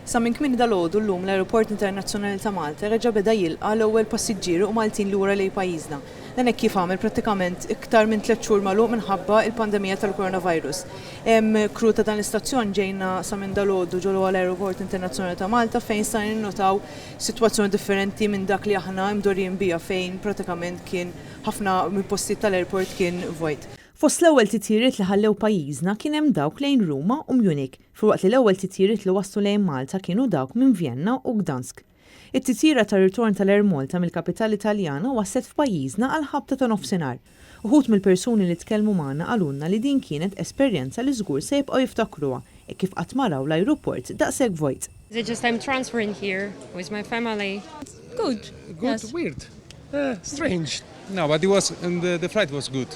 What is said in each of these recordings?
Sa minn kmieni Dalgħodu llum l-Ajruport Internazzjonali ta' Malta reġa' beda jilqa' l-ewwel passiġġieri u Maltin lura lejn pajjiżna. Dan hekk kif għamel prattikament iktar minn 3 xhur magħluq minħabba l-pandemija tal-coronavirus. Hemm kru ta' dan l-istazzjon ġejna sa minn Dalgħodu ġewwa l-Ajruport Internazzjonali ta' Malta fejn sa ninnotaw sitwazzjoni differenti minn dak li aħna mdorrijin biha fejn prattikament kien ħafna mill-postijiet tal-airport kien vojt. Fost l-ewwel titjiriet li ħallew pajjiżna kien hemm dawk lejn Ruma u Munich, filwaqt li l-ewwel titjiriet li waslu lejn Malta kienu dawk minn Vienna u Gdansk. It-titjira tar-ritorn tal-Air Malta mill-kapitali Taljana waslet f'pajjiżna għal ħabta ta' nofsinhar. Uħud mill-persuni li tkellmu magħna qalulna li din kienet esperjenza li żgur se jibqgħu jiftakruha e kif qatt maraw l-ajruport daqshekk vojt. I'm transferring here with my family. Good, Yes. weird, strange. No, but it was, and the flight was good.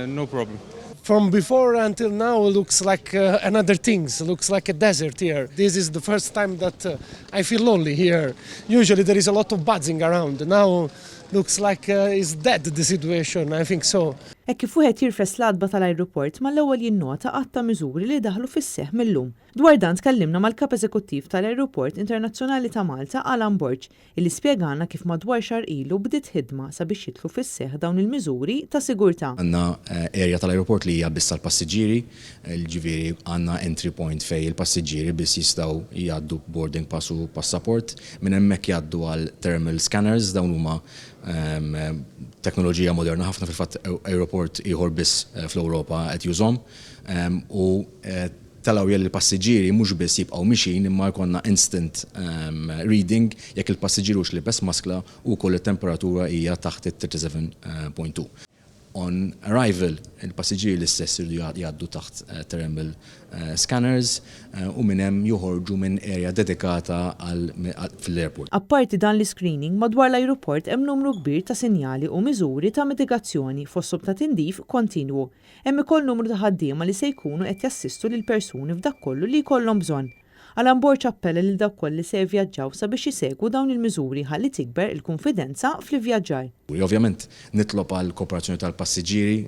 No problem. From before until now looks like another things, looks like a desert here. This is the first time that I feel lonely here. Usually there is a lot of buzzing around. Now looks like it's dead the situation, I think so. Hekk kif wieħed jirfes l-adba tal-ajruport mal-ewwel jinnota qatt ta' miżuri li daħlu fis-seħħ millum. Dwar dan tkellimna mal-kap eżekuttiv tal-Ajruport Internazzjonali ta' Malta għall illi spjegana kif madwar xahar ilu bdiet ħidma sabiex jidħlu fis-seħħ dawn il-miżuri ta' sigurtà. Għandna area tal-ajruport li hija biss tal-passiġġieri, ġifieri għandna entry point fejn il-passiġġieri biss jistgħu jgħaddu boarding pass u passaport, minn hemmhekk jgħaddu għal thermal scanners dawn huma teknoloġija moderna ħafna fil-fatt aeroport ieħor biss fl-Ewropa qed jużhom u talaw jell il-passiġġieri mhux biss jibqgħu mixin imma jkollna instant reading jekk il-passiġġieri hux libes maskla u wkoll it-temperatura hija taħt it-37.2. On arrival, il-passiġġieri l-istess irdu jgħaddu taħt thermal scanners u minn hemm joħorġu minn area dedikata fl-airport. Apparti dan l-screening madwar l-ajruport hemm numru kbir ta' sinjali u miżuri ta' mitigazzjoni fosthom ta' tindif kontinwu. Hemm ukoll numru ta' ħaddiema li se jkunu qed jassistu lil persuni f'dak kollu li jkollhom bżonn. Għal-ambord appella lil dawk kolli se jvjaġġaw sabiex jisegwu dawn il-miżuri ħalli tikber il-konfidenza fl-ivvjaġġar. Ovvjament nitlob għal kooperazzjoni tal-passiġġieri,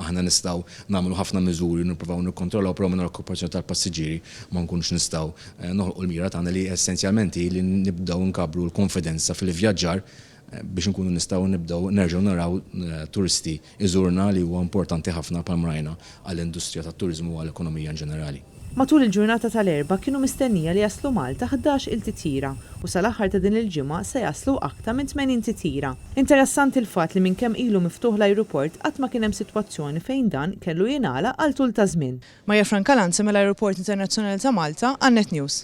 aħna nistgħu nagħmlu ħafna miżuri nippruvaw nikkontrollaw però minn l-kooperazzjoni tal-passiġġieri ma nkunux nistgħu noħolqu l-mira tagħna li essenzjalment li nibdew nkabru l-konfidenza fil-ivvjaġġar biex nkunu nistgħu nibdew nerġgħu naraw turisti iżurna li huwa importanti ħafna bħal mrajna għall-industrija tat-turiżmu u għall-ekonomija ġenerali. Matul il-ġurnata tal-erba kienu mistennija li jaslu Malta 11 il-titjira u sal-aħħar ta' din il-ġimgħa se jaslu aktar minn 80 titjira. Interessanti l-fatt li minnkemm ilu miftuħ l-ajruport qatt ma kien hemm sitwazzjoni fejn dan kellu jingħala għal tul ta' żmien. Marja Frankalanza mill-Ajruport Internazzjonali ta' Malta għan Net News.